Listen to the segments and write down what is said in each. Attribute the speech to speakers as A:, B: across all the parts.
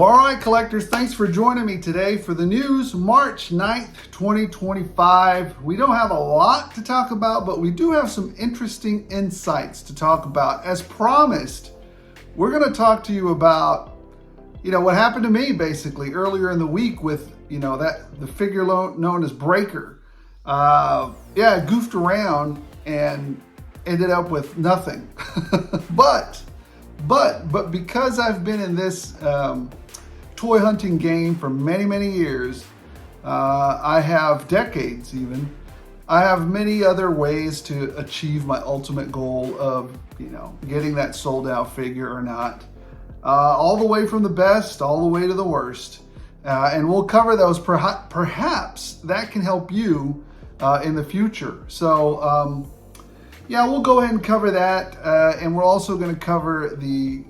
A: Well, all right, collectors, thanks for joining me today for the news, March 9th, 2025. We don't have a lot to talk about, but we do have some interesting insights to talk about. As promised, we're going to talk to you about, what happened to me basically earlier in the week with, the figure known as Breaker. I goofed around and ended up with nothing. But because I've been in this toy hunting game for many, many years, I have decades even, I have many other ways to achieve my ultimate goal of, getting that sold out figure or not. All the way from the best, all the way to the worst. And we'll cover those. Perhaps that can help you in the future. So, we'll go ahead and cover that, and we're also going to cover the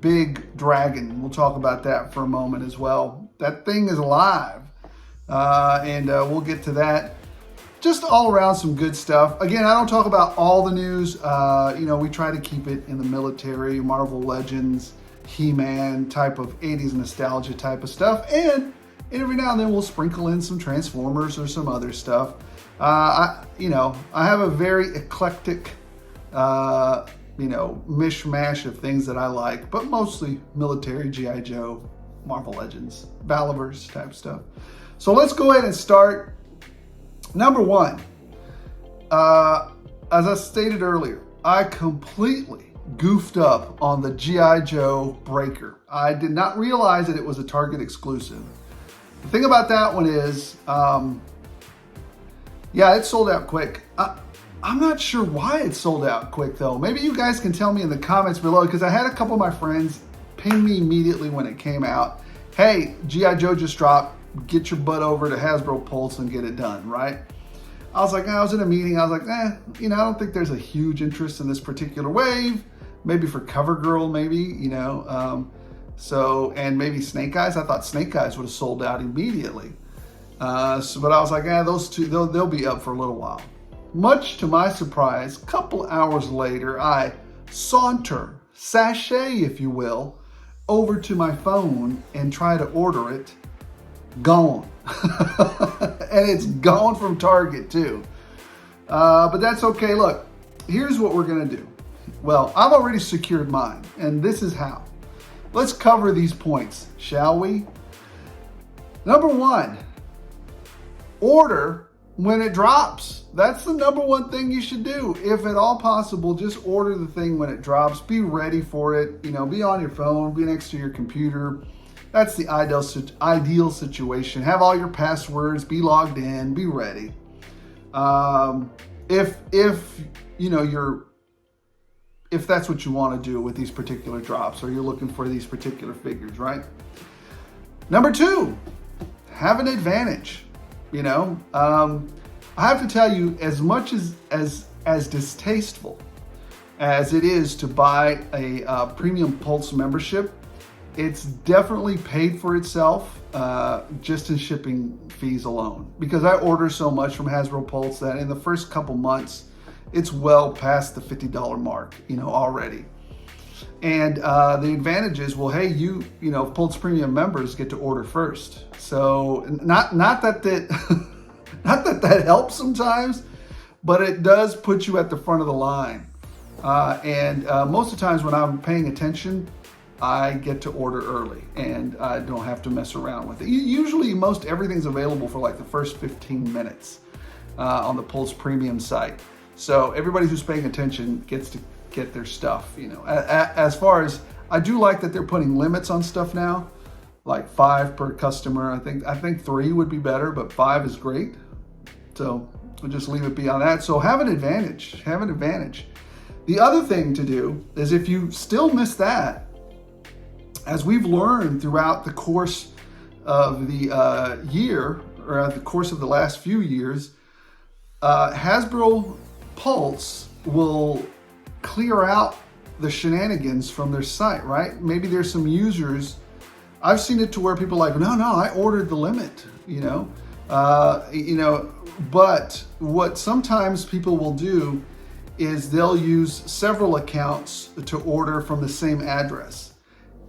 A: big dragon. We'll talk about that for a moment as well. That thing is alive, and we'll get to that. Just all around some good stuff. Again, I don't talk about all the news. We try to keep it in the military, Marvel Legends, He-Man type of 80s nostalgia type of stuff, and every now and then we'll sprinkle in some Transformers or some other stuff. I have a very eclectic, mishmash of things that I like, but mostly military, G.I. Joe, Marvel Legends, Valaverse type stuff. So let's go ahead and start. Number one, as I stated earlier, I completely goofed up on the G.I. Joe Breaker. I did not realize that it was a Target exclusive. The thing about that one is, it sold out quick. I'm not sure why it sold out quick though. Maybe you guys can tell me in the comments below, because I had a couple of my friends ping me immediately when it came out. Hey, G.I. Joe just dropped. Get your butt over to Hasbro Pulse and get it done, right? I was like, I was in a meeting. I was like, I don't think there's a huge interest in this particular wave. Maybe for CoverGirl, maybe, and maybe Snake Eyes. I thought Snake Eyes would have sold out immediately. But I was like, those two, they'll be up for a little while. Much to my surprise, a couple hours later, I sashay, if you will, over to my phone and try to order it. Gone. And it's gone from Target too. But that's okay. Look, here's what we're going to do. Well, I've already secured mine, and this is how. Let's cover these points, shall we? Number one, order when it drops. That's the number one thing you should do. If at all possible, just order the thing when it drops. Be ready for it. Be on your phone, be next to your computer. That's the ideal situation. Have all your passwords, be logged in, be ready. If that's what you want to do with these particular drops, or you're looking for these particular figures, right? Number two, have an advantage. I have to tell you, as much as distasteful as it is to buy a Premium Pulse membership, it's definitely paid for itself just in shipping fees alone. Because I order so much from Hasbro Pulse that in the first couple months, it's well past the $50 mark, already. And the advantage is, well, hey, Pulse Premium members get to order first. So not that that helps sometimes, but it does put you at the front of the line. And most of the times when I'm paying attention, I get to order early and I don't have to mess around with it. Usually most everything's available for like the first 15 minutes on the Pulse Premium site. So everybody who's paying attention gets to get their stuff, As far as, I do like that they're putting limits on stuff now, like 5 per customer. I think 3 would be better, but 5 is great. So we'll just leave it be on that. So have an advantage, The other thing to do is, if you still miss that, as we've learned throughout the course of the year, or the course of the last few years, Hasbro Pulse will clear out the shenanigans from their site, right? Maybe there's some users, I've seen it to where people are like, no, I ordered the limit, but what sometimes people will do is they'll use several accounts to order from the same address.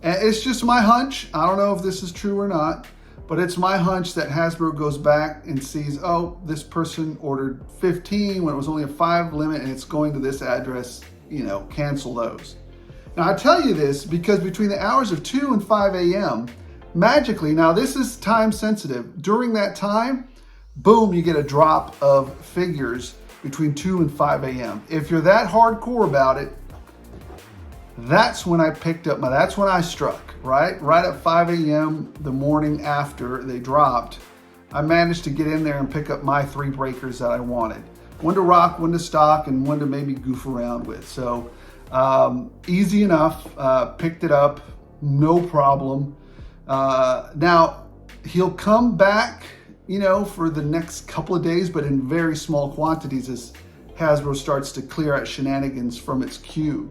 A: And it's just my hunch. I don't know if this is true or not, but it's my hunch that Hasbro goes back and sees, oh, this person ordered 15 when it was only a 5 limit and it's going to this address, you know, cancel those. Now I tell you this because between the hours of 2 and 5 a.m., magically, now this is time sensitive, during that time, boom, you get a drop of figures between 2 and 5 a.m. If you're that hardcore about it, that's when I picked up that's when I struck, right? Right at 5 a.m. the morning after they dropped, I managed to get in there and pick up my 3 breakers that I wanted. One to rock, one to stock, and one to maybe goof around with. So easy enough, picked it up, no problem. Now, he'll come back, you know, for the next couple of days, but in very small quantities as Hasbro starts to clear out shenanigans from its queue.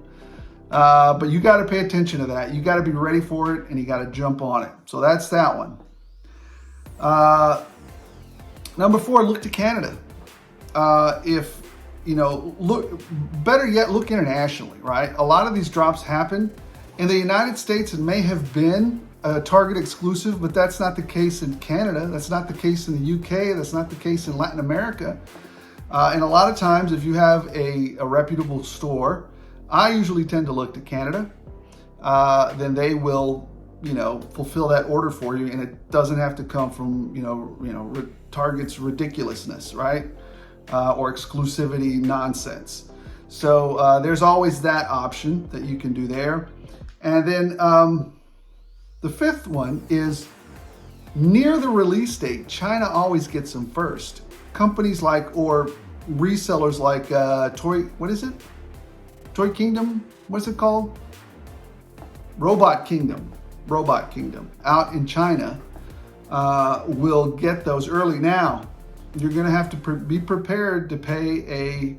A: But you got to pay attention to that. You got to be ready for it, and you got to jump on it. So that's that one. Number 4, look to Canada. If, you know, look, better yet, look internationally, right? A lot of these drops happen in the United States. It may have been a Target exclusive, but that's not the case in Canada. That's not the case in the UK. That's not the case in Latin America. And a lot of times, if you have a reputable store, I usually tend to look to Canada. Then they will, you know, fulfill that order for you, and it doesn't have to come from, you know, Target's ridiculousness, right? Or exclusivity nonsense. So there's always that option that you can do there. And then the 5th one is near the release date. China always gets them first. Companies like, or resellers like Toy Kingdom, what's it called? Robot Kingdom out in China will get those early. Now, you're gonna have to be prepared to pay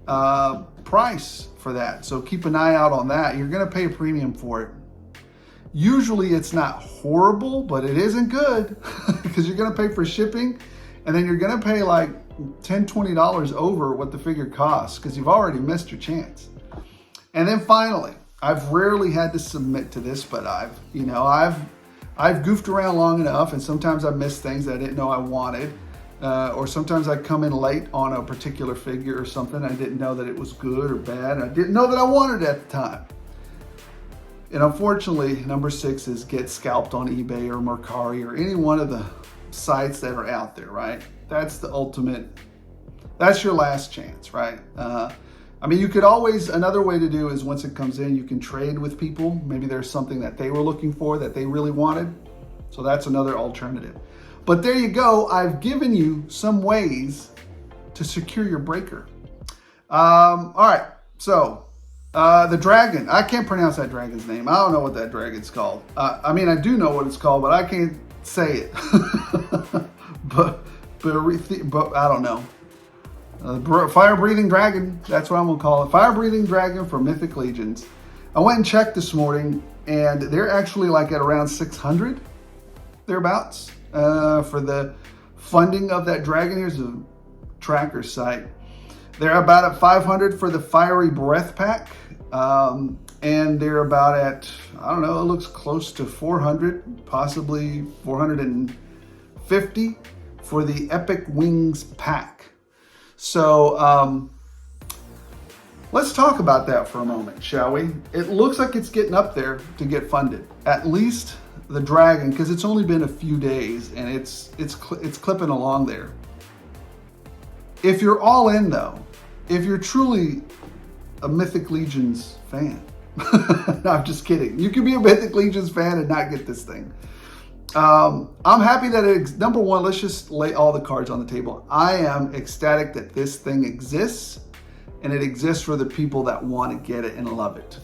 A: a price for that. So keep an eye out on that. You're gonna pay a premium for it. Usually it's not horrible, but it isn't good because you're gonna pay for shipping and then you're gonna pay like $10, $20 over what the figure costs because you've already missed your chance. And then finally, I've rarely had to submit to this, but I've goofed around long enough, and sometimes I miss things that I didn't know I wanted, or sometimes I come in late on a particular figure or something. I didn't know that it was good or bad. I didn't know that I wanted it at the time. And unfortunately, number 6 is get scalped on eBay or Mercari or any one of the sites that are out there, right? That's the ultimate, that's your last chance, right? I mean, you could always, another way to do is once it comes in, you can trade with people. Maybe there's something that they were looking for that they really wanted. So that's another alternative. But there you go. I've given you some ways to secure your breaker. All right. So the dragon, I can't pronounce that dragon's name. I don't know what that dragon's called. I mean, I do know what it's called, but I can't say it. but I don't know. Fire-breathing dragon, that's what I'm gonna call it. Fire-breathing dragon for Mythic Legions. I went and checked this morning, and they're actually like at around 600, thereabouts, for the funding of that dragon. Here's a tracker site. They're about at 500 for the Fiery Breath pack, and they're about at, I don't know, it looks close to 400, possibly 450 for the Epic Wings pack. So let's talk about that for a moment, shall we? It looks like it's getting up there to get funded. At least the dragon, because it's only been a few days and it's clipping along there. If you're all in though, if you're truly a Mythic Legions fan, no, I'm just kidding. You can be a Mythic Legions fan and not get this thing. I'm happy that number one, let's just lay all the cards on the table. I am ecstatic that this thing exists, and it exists for the people that want to get it and love it.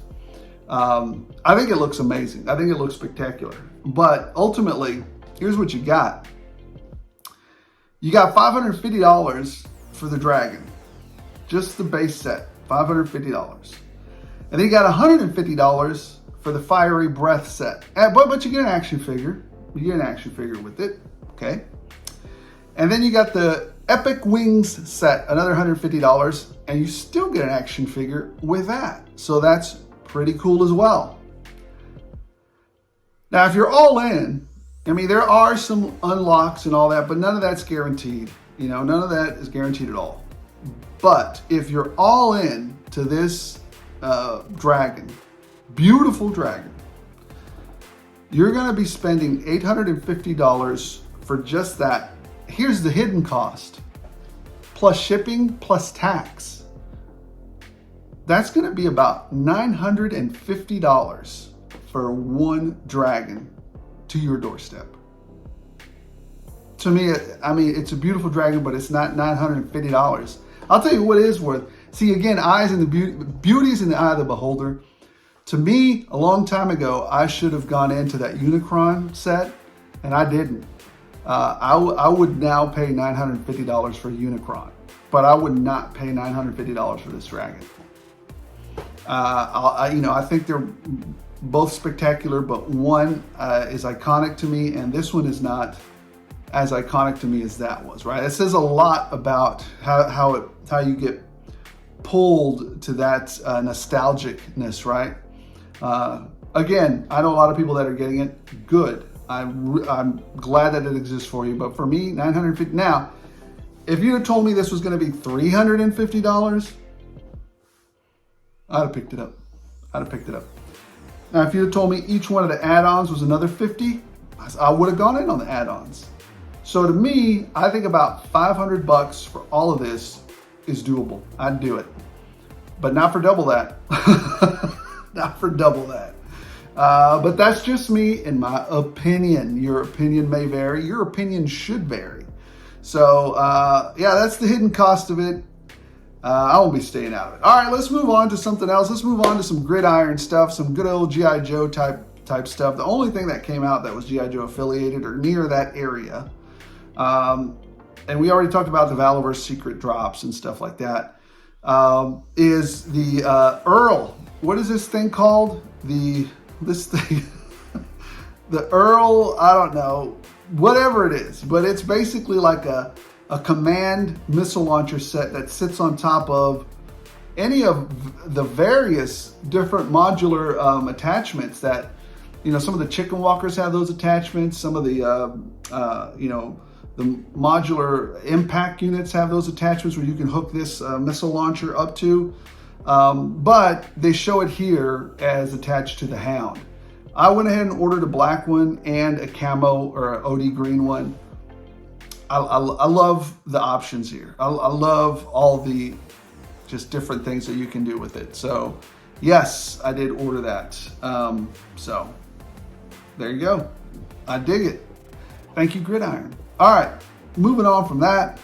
A: I think it looks amazing. I think it looks spectacular. But ultimately, here's what you got. You got $550 for the dragon, just the base set, $550. And then you got $150 for the Fiery Breath set. But you get an action figure. You get an action figure with it, okay? And then you got the Epic Wings set, another $150, and you still get an action figure with that. So that's pretty cool as well. Now, if you're all in, I mean, there are some unlocks and all that, but none of that's guaranteed. You know, none of that is guaranteed at all. But if you're all in to this dragon, beautiful dragon, you're going to be spending $850 for just that. Here's the hidden cost, plus shipping, plus tax. That's going to be about $950 for one dragon to your doorstep. To me, I mean, it's a beautiful dragon, but it's not $950. I'll tell you what it is worth. See, again, eyes and the beauty is in the eye of the beholder. To me, a long time ago, I should have gone into that Unicron set, and I didn't. I would now pay $950 for a Unicron, but I would not pay $950 for this dragon. I think they're both spectacular, but one is iconic to me, and this one is not as iconic to me as that was. Right? It says a lot about how you get pulled to that nostalgicness, right? Again, I know a lot of people that are getting it. Good. I'm glad that it exists for you. But for me, $950. Now, if you had told me this was going to be $350, I'd have picked it up. Now, if you had told me each one of the add-ons was another $50, I would have gone in on the add-ons. So to me, I think about $500 for all of this is doable. I'd do it, but not for double that. Not for double that. But that's just me in my opinion. Your opinion may vary. Your opinion should vary. So yeah, that's the hidden cost of it. I won't be staying out of it. All right, let's move on to something else. Let's move on to some gridiron stuff, some good old G.I. Joe type stuff. The only thing that came out that was G.I. Joe affiliated or near that area. And we already talked about the Valaverse secret drops and stuff like that. Is the Earl. What is this thing called? This thing, the Earl, I don't know, whatever it is, but it's basically like a command missile launcher set that sits on top of any of the various different modular attachments that, you know, some of the chicken walkers have those attachments, some of the, the modular impact units have those attachments where you can hook this missile launcher up to. But they show it here as attached to the Hound. I went ahead and ordered a black one and a camo or an OD green one. I love the options here. I love all the just different things that you can do with it. So yes, I did order that. So there you go. I dig it. Thank you, Gridiron. All right, moving on from that.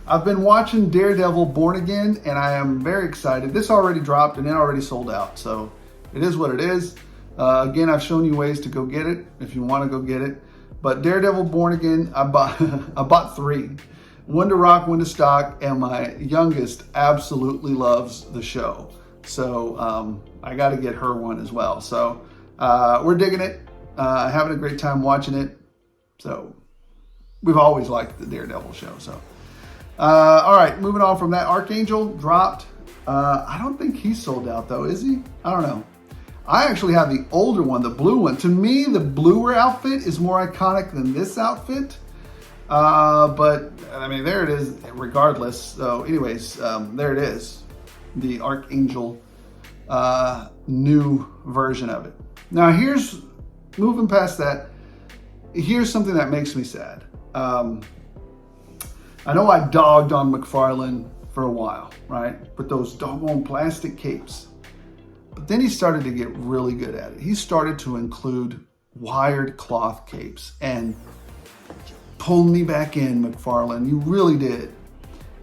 A: I've been watching Daredevil Born Again, and I am very excited. This already dropped, and it already sold out, so it is what it is. Again, I've shown you ways to go get it if you want to go get it. But Daredevil Born Again, I bought 3. One to rock, one to stock, and my youngest absolutely loves the show. So I got to get her one as well. So we're digging it, having a great time watching it. So we've always liked the Daredevil show, so. All right, moving on from that. Archangel dropped. I don't think he's sold out though, is he? I don't know. I actually have the older one, the blue one. To me, the bluer outfit is more iconic than this outfit. But I mean, there it is regardless. So anyways, there it is. The Archangel new version of it. Now here's, moving past that, here's something that makes me sad. I know I dogged on McFarlane for a while, right? But those doggone plastic capes. But then he started to get really good at it. He started to include wired cloth capes and pulled me back in, McFarlane. You really did.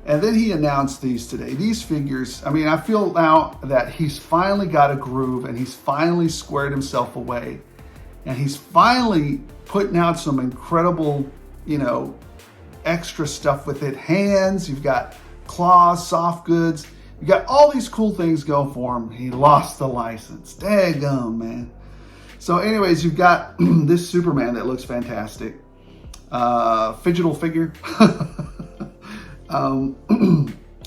A: And then he announced these today. These figures, I mean, I feel now that he's finally got a groove and he's finally squared himself away. And he's finally putting out some incredible, you know, extra stuff with it. Hands, you've got claws, soft goods. You got all these cool things going for him. He lost the license. Daggum, man. So anyways, you've got this Superman that looks fantastic. Fidgetal figure.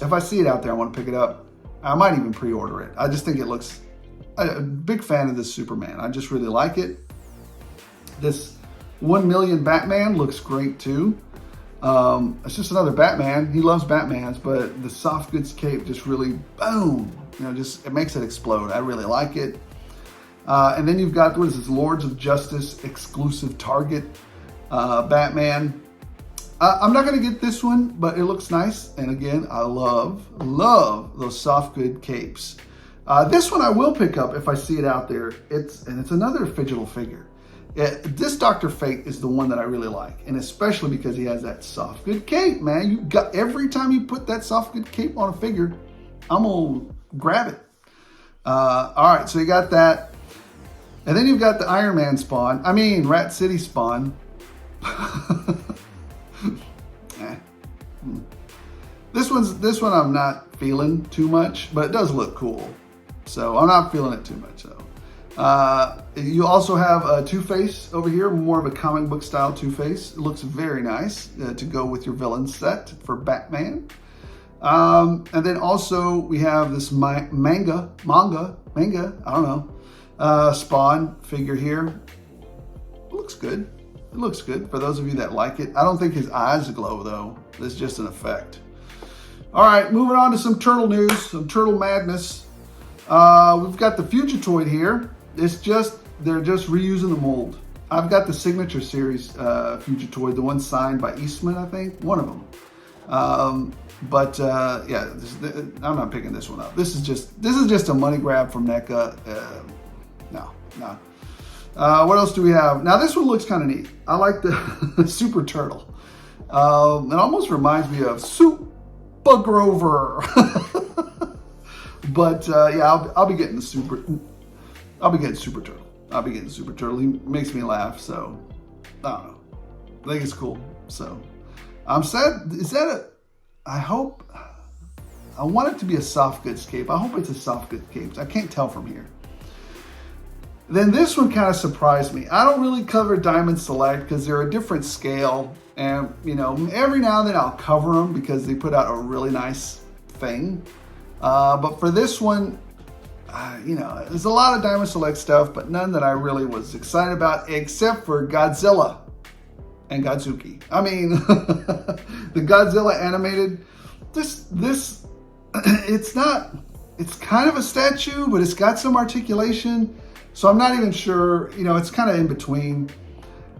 A: If I see it out there, I want to pick it up. I might even pre-order it. I just think it looks a big fan of this Superman. I just really like it. This 1 million Batman looks great too. It's just another Batman. He loves Batmans, but the soft goods cape just really, boom, you know, just, it makes it explode. I really like it. And then you've got, what is this, Lords of Justice exclusive Target Batman. I'm not going to get this one, but it looks nice. And again, I love those soft good capes. This one I will pick up if I see it out there. It's another Fidgetal figure. This Dr. Fate is the one that I really like, and especially because he has that soft good cape, man. You got, every time you put that soft good cape on a figure, I'm gonna grab it. All right, so you got that, and then you've got the Iron Man spawn. I mean, Rat City spawn. This one I'm not feeling too much, but it does look cool, so I'm not feeling it too much though. You also have a Two-Face over here, more of a comic book style Two-Face. It looks very nice to go with your villain set for Batman. And then also we have this manga, I don't know, Spawn figure here. It looks good. It looks good for those of you that like it. I don't think his eyes glow though. It's just an effect. All right, moving on to some turtle news, some turtle madness. We've got the Fugitoid here. They're just reusing the mold. I've got the Signature Series Fugitoid, the one signed by Eastman, I think, one of them. Yeah, I'm not picking this one up. This is just a money grab from NECA. No. What else do we have? Now this one looks kind of neat. I like the Super Turtle. It almost reminds me of Super Grover. But yeah, I'll be getting Super Turtle. I'll be getting Super Turtle. He makes me laugh, so I don't know. I think it's cool. So I'm sad. I want it to be a soft goods cape. I hope it's a soft goods cape. I can't tell from here. Then this one kind of surprised me. I don't really cover Diamond Select because they're a different scale, and you know, every now and then I'll cover them because they put out a really nice thing. But for this one, you know, there's a lot of Diamond Select stuff, but none that I really was excited about, except for Godzilla and Godzuki. I mean, the Godzilla animated, it's kind of a statue, but it's got some articulation. So I'm not even sure, you know, it's kind of in between.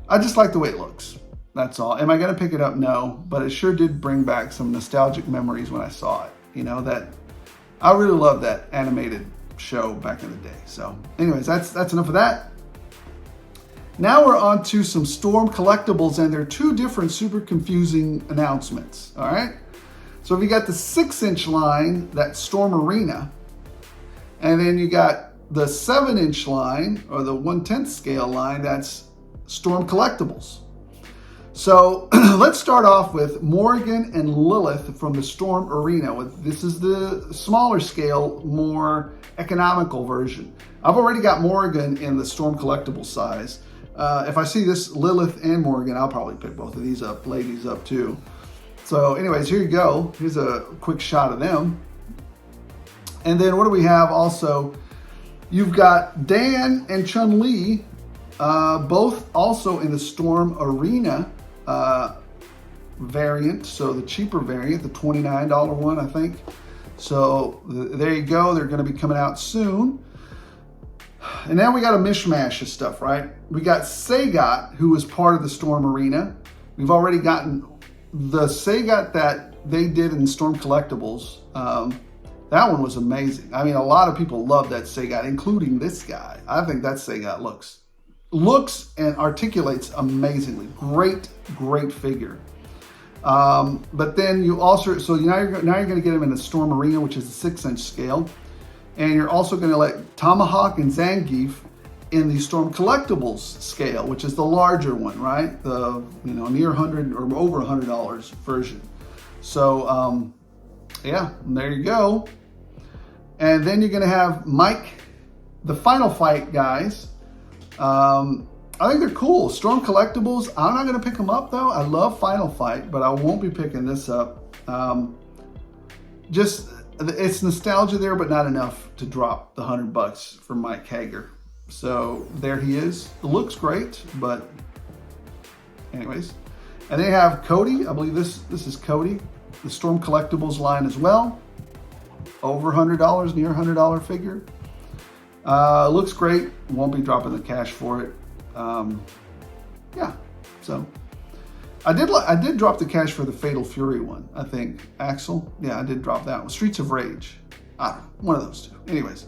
A: I just like the way it looks. That's all. Am I going to pick it up? No, but it sure did bring back some nostalgic memories when I saw it. You know, that I really love that animated show back in the day. So anyways, that's enough of that. Now we're on to some Storm collectibles, and they're two different super confusing announcements. All right. So we got the 6-inch line, that Storm Arena, and then you got the 7-inch line, or the 1/10 scale line, that's Storm Collectibles. So let's start off with Morrigan and Lilith from the Storm Arena. This is the smaller scale, more economical version. I've already got Morrigan in the Storm Collectible size. If I see this Lilith and Morrigan, I'll probably pick both of these up, ladies up too. So anyways, here you go. Here's a quick shot of them. And then what do we have also? You've got Dan and Chun-Li, both also in the Storm Arena variant. So the cheaper variant, the $29 one, I think. So there you go. They're going to be coming out soon. And now we got a mishmash of stuff, right? We got Sagat, who was part of the Storm Arena. We've already gotten the Sagat that they did in Storm Collectibles. That one was amazing. I mean, a lot of people love that Sagat, including this guy. I think that Sagat looks and articulates amazingly. Great figure. But then you also, so now you're going to get him in the Storm Arena, which is a 6-inch scale. And you're also going to let Tomahawk and Zangief in the Storm Collectibles scale, which is the larger one, right? The, you know, near 100 or over $100 version. So, yeah, there you go. And then you're going to have Mike, the Final Fight guys. I think they're cool. Storm Collectibles, I'm not going to pick them up though. I love Final Fight, but I won't be picking this up. Just it's nostalgia there, but not enough to drop the $100 for Mike Hager. So there he is. It looks great, but anyways. And they have Cody. I believe this is Cody. The Storm Collectibles line as well. Over $100, near $100 figure. Looks great. Won't be dropping the cash for it. Yeah, so I did drop the cash for the Fatal Fury one, I think. Axel, yeah, I did drop that one. Streets of Rage, I don't know, one of those two. Anyways,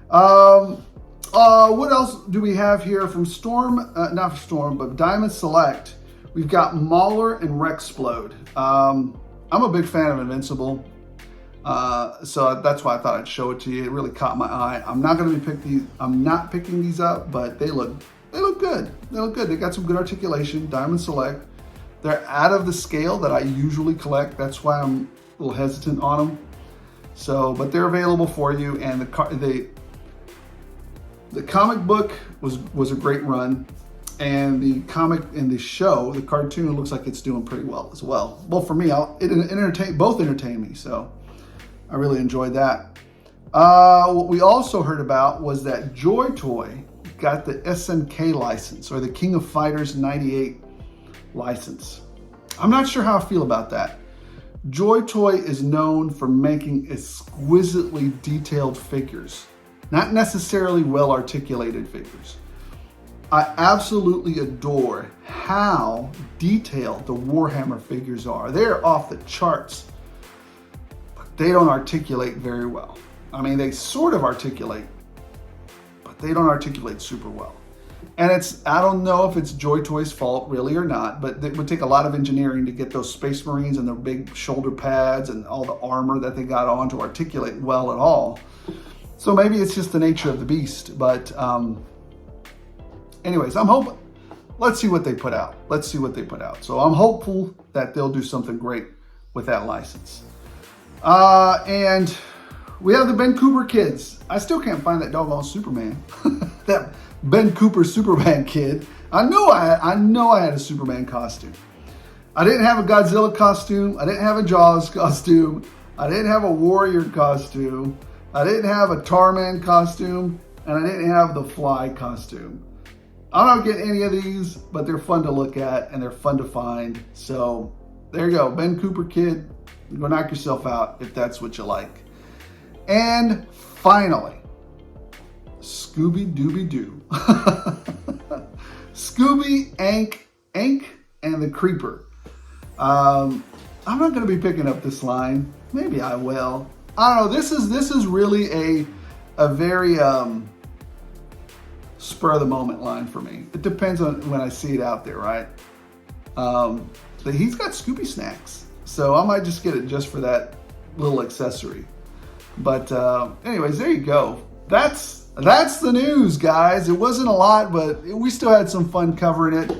A: what else do we have here from Storm? Not from Storm, but Diamond Select. We've got Mauler and Rexplode. I'm a big fan of Invincible. So that's why I thought I'd show it to you. It really caught my eye. I'm not picking these up, but they look good. They look good. They got some good articulation. Diamond Select. They're out of the scale that I usually collect. That's why I'm a little hesitant on them. So, but they're available for you. And the comic book was a great run, and the comic in the show, the cartoon, looks like it's doing pretty well as well. Well, for me, both entertain me. So. I really enjoyed that. What we also heard about was that Joy Toy got the SNK license, or the King of Fighters 98 license. I'm not sure how I feel about that. Joy Toy is known for making exquisitely detailed figures, not necessarily well-articulated figures. I absolutely adore how detailed the Warhammer figures are. They're off the charts. They don't articulate very well. I mean, they sort of articulate, but they don't articulate super well. And I don't know if it's Joy Toy's fault really or not, but it would take a lot of engineering to get those Space Marines and their big shoulder pads and all the armor that they got on to articulate well at all. So maybe it's just the nature of the beast. But anyways, I'm hoping, let's see what they put out. Let's see what they put out. So I'm hopeful that they'll do something great with that license. And we have the Ben Cooper kids. I still can't find that doggone Superman. That Ben Cooper Superman kid. I know I had a Superman costume. I didn't have a Godzilla costume. I didn't have a Jaws costume. I didn't have a Warrior costume. I didn't have a Tarman costume. And I didn't have the Fly costume. I don't get any of these, but they're fun to look at and they're fun to find. So there you go. Ben Cooper kid. Go knock yourself out if that's what you like. And finally, Scooby-Dooby-Doo. Scooby, Ank, and the Creeper. I'm not going to be picking up this line. Maybe I will. I don't know. This is really a very spur of the moment line for me. It depends on when I see it out there, right? But he's got Scooby snacks. So I might just get it just for that little accessory. But anyways, there you go. That's the news, guys. It wasn't a lot, but we still had some fun covering it.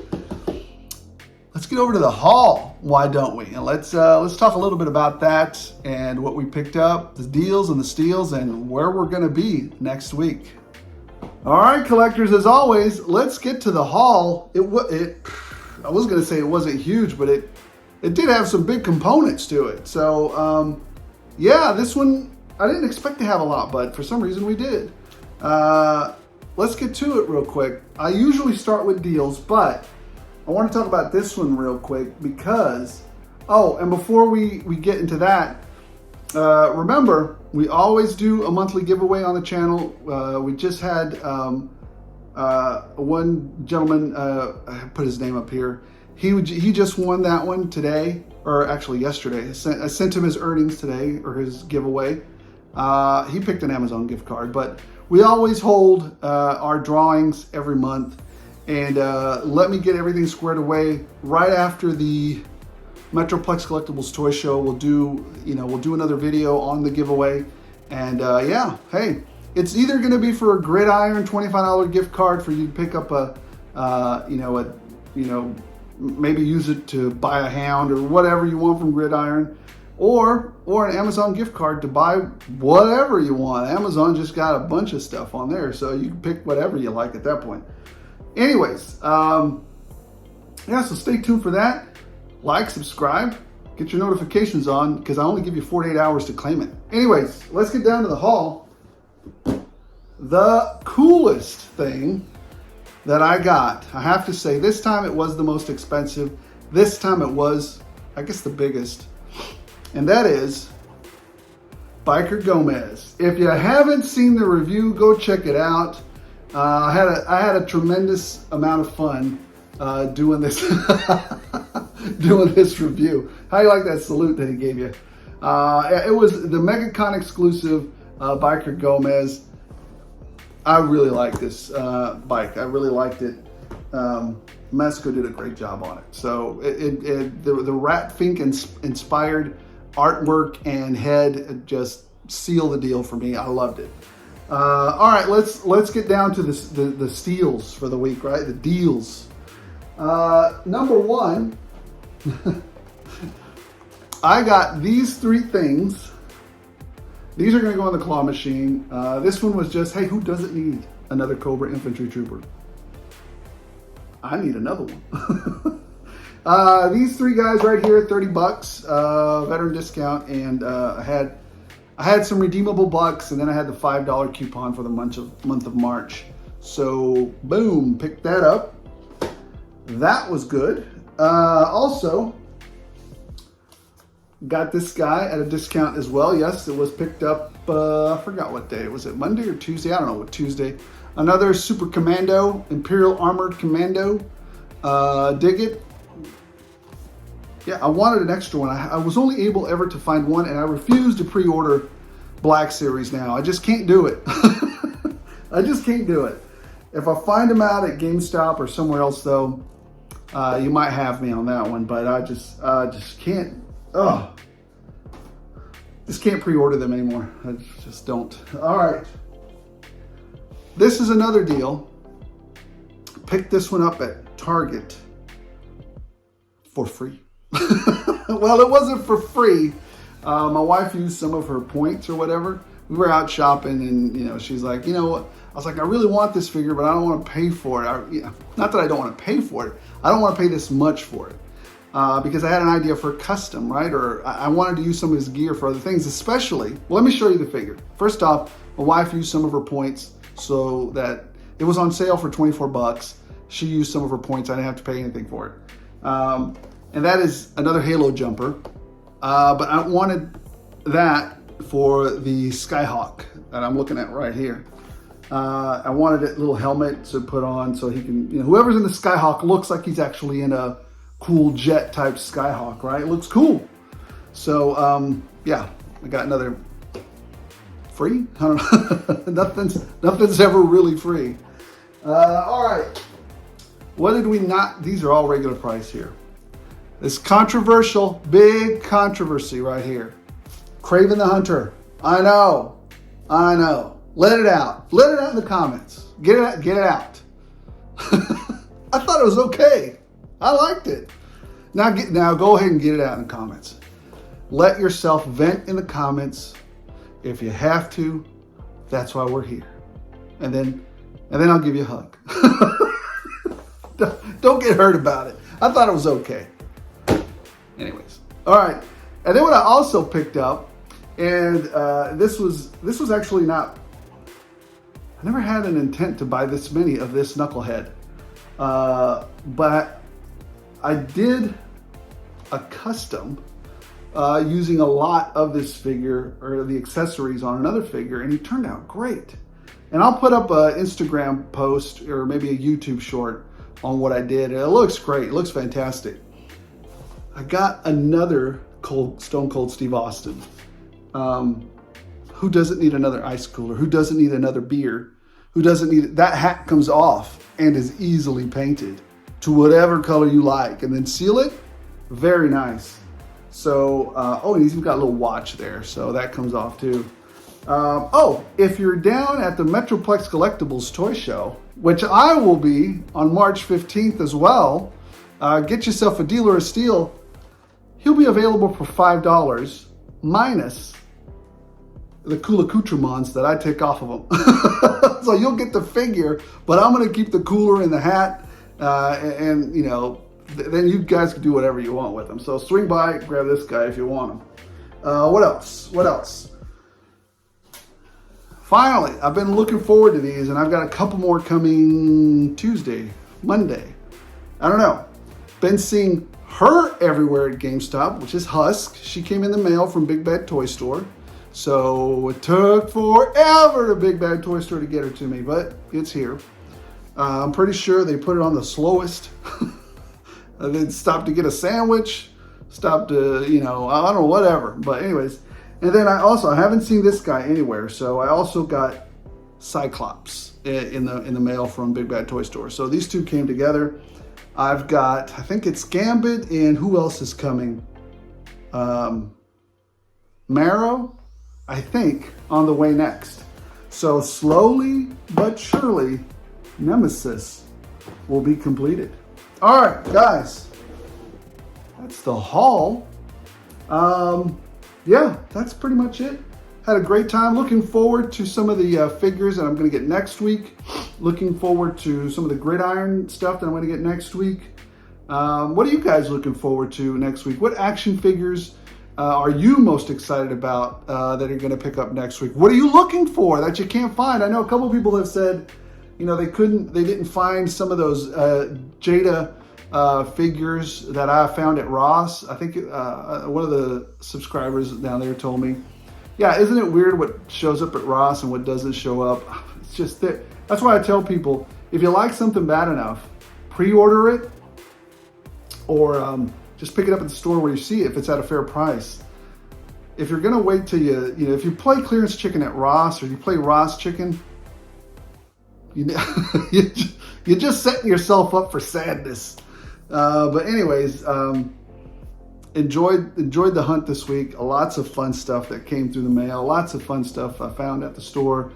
A: Let's get over to the haul, why don't we? And let's talk a little bit about that and what we picked up, the deals and the steals, and where we're going to be next week. All right, collectors, as always, let's get to the haul. I was going to say it wasn't huge, but it did have some big components to it. So, yeah, this one, I didn't expect to have a lot, but for some reason we did. Let's get to it real quick. I usually start with deals, but I want to talk about this one real quick because, and before we get into that, remember, we always do a monthly giveaway on the channel. We just had one gentleman, I put his name up here. He just won that one today, or actually yesterday. I sent him his earnings today, or his giveaway. He picked an Amazon gift card, but we always hold our drawings every month. And let me get everything squared away right after the Metroplex Collectibles Toy Show. We'll do another video on the giveaway. And yeah, hey, it's either going to be for a Gridiron $25 gift card for you to pick up maybe use it to buy a Hound or whatever you want from Gridiron, or an Amazon gift card to buy whatever you want. Amazon just got a bunch of stuff on there, so you can pick whatever you like at that point. Anyways, yeah, so stay tuned for that. Like, subscribe, get your notifications on, because I only give you 48 hours to claim it. Anyways, let's get down to the haul. The coolest thing that I got, I have to say, this time it was the most expensive. This time it was, I guess, the biggest. And that is Biker Gomez. If you haven't seen the review, go check it out. I had a tremendous amount of fun doing this doing this review. How do you like that salute that he gave you? It was the MegaCon exclusive Biker Gomez. I really like this bike. I really liked it. Mexico did a great job on it. So the Rat Fink inspired artwork and head just sealed the deal for me. I loved it. All right, let's get down to the steals for the week, right? The deals. Number one, I got these three things. These are going to go on the claw machine. This one was just, hey, who doesn't need another Cobra Infantry Trooper? I need another one. These three guys right here, $30, veteran discount, and I had some redeemable bucks, and then I had the $5 coupon for the month of March. So boom, picked that up. That was good. Also, got this guy at a discount as well. Yes, it was picked up, I forgot what day. Was it Monday or Tuesday? I don't know what Tuesday. Another Super Commando, Imperial Armored Commando. Dig it. Yeah, I wanted an extra one. I was only able ever to find one, and I refuse to pre-order Black Series now. I just can't do it. I just can't do it. If I find them out at GameStop or somewhere else, though, you might have me on that one. But I just can't. Oh, just can't pre-order them anymore. I just don't. All right. This is another deal. Picked this one up at Target for free. Well, it wasn't for free. My wife used some of her points or whatever. We were out shopping, and she's like, you know what? I was like, I really want this figure, but I don't want to pay for it. Not that I don't want to pay for it. I don't want to pay this much for it because I had an idea for custom, right? Or I wanted to use some of his gear for other things, especially. Well, let me show you the figure. First off, my wife used some of her points so that it was on sale for $24. She used some of her points. I didn't have to pay anything for it. And that is another Halo jumper. But I wanted that for the Skyhawk that I'm looking at right here. I wanted a little helmet to put on so he can, whoever's in the Skyhawk looks like he's actually in a cool jet type Skyhawk, right? It looks cool. So, yeah, I got another free. I don't know. nothing's ever really free. All right. What did we not? These are all regular price here. This controversial, big controversy right here. Craven the Hunter. I know. Let it out. Let it out in the comments. Get it out. I thought it was okay. I liked it. Now go ahead and get it out in the comments. Let yourself vent in the comments if you have to. That's why we're here. And then I'll give you a hug. Don't get hurt about it. I thought it was okay. Anyways, all right. And then what I also picked up, and this was actually not. I never had an intent to buy this many of this knucklehead, but I did a custom using a lot of this figure or the accessories on another figure, and he turned out great. And I'll put up an Instagram post or maybe a YouTube short on what I did. It looks great. It looks fantastic. I got another Stone Cold Steve Austin. Who doesn't need another ice cooler? Who doesn't need another beer? Who doesn't need it? That hat comes off and is easily painted to whatever color you like, and then seal it. Very nice. So, and he's even got a little watch there, so that comes off too. If you're down at the Metroplex Collectibles Toy Show, which I will be on March 15th as well, get yourself a Deal or a Steal. He'll be available for $5 minus the cool accoutrements that I take off of him. So you'll get the figure, but I'm going to keep the cooler and the hat, and then you guys can do whatever you want with them. So swing by, grab this guy if you want him. What else? finally, I've been looking forward to these, and I've got a couple more coming Tuesday, Monday. I don't know. Been seeing her everywhere at GameStop, which is Husk. She came in the mail from Big Bad Toy Store. So it took forever to Big Bad Toy Store to get her to me, but it's here. I'm pretty sure they put it on the slowest. Then stopped to get a sandwich, stopped to, I don't know, whatever. But anyways, and then I haven't seen this guy anywhere. So I also got Cyclops in the mail from Big Bad Toy Store. So these two came together. I've got, I think it's Gambit, and who else is coming? Marrow, I think, on the way next. So slowly but surely, Nemesis will be completed. All right, guys, that's the haul. Yeah, that's pretty much it. Had a great time. Looking forward to some of the figures that I'm going to get next week. Looking forward to some of the Gridiron stuff that I'm going to get next week. What are you guys looking forward to next week? What action figures are you most excited about that are going to pick up next week? What are you looking for that you can't find? I know a couple people have said, they didn't find some of those Jada figures that I found at Ross. I think one of the subscribers down there told me, yeah, isn't it weird what shows up at Ross and what doesn't show up? It's just that. That's why I tell people, if you like something bad enough, pre-order it, or just pick it up at the store where you see it if it's at a fair price. If you're gonna wait till if you play clearance chicken at Ross, or you play Ross chicken, you're just setting yourself up for sadness. But anyways, enjoyed the hunt this week. Lots of fun stuff that came through the mail. Lots of fun stuff I found at the store.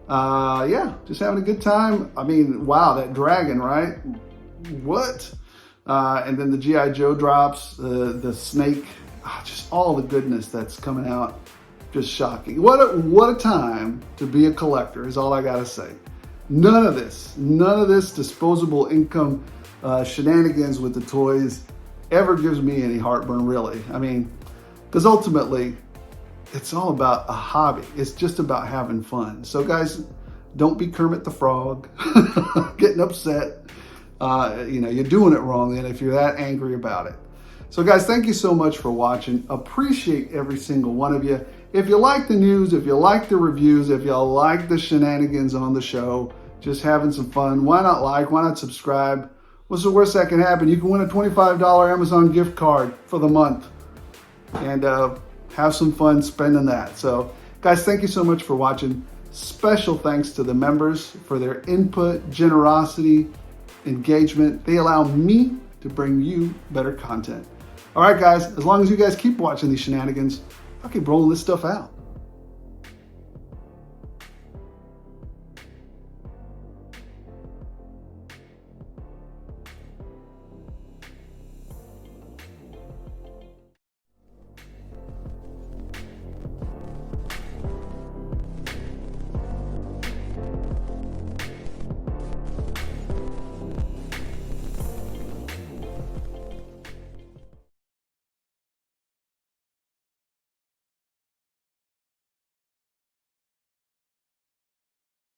A: Yeah, just having a good time. I mean, wow, that dragon, right? What? And then the G.I. Joe drops, the snake, just all the goodness that's coming out. Just shocking. What a time to be a collector is all I gotta say. None of this disposable income shenanigans with the toys ever gives me any heartburn, really. I mean, because ultimately, it's all about a hobby. It's just about having fun. So guys, don't be Kermit the Frog, getting upset. You're doing it wrong then if you're that angry about it. So guys, thank you so much for watching. Appreciate every single one of you. If you like the news, if you like the reviews, if you like the shenanigans on the show, just having some fun, why not subscribe? What's the worst that can happen? You can win a $25 Amazon gift card for the month and have some fun spending that. So guys, thank you so much for watching. Special thanks to the members for their input, generosity, engagement. They allow me to bring you better content. All right, guys, as long as you guys keep watching these shenanigans, I'll keep rolling this stuff out.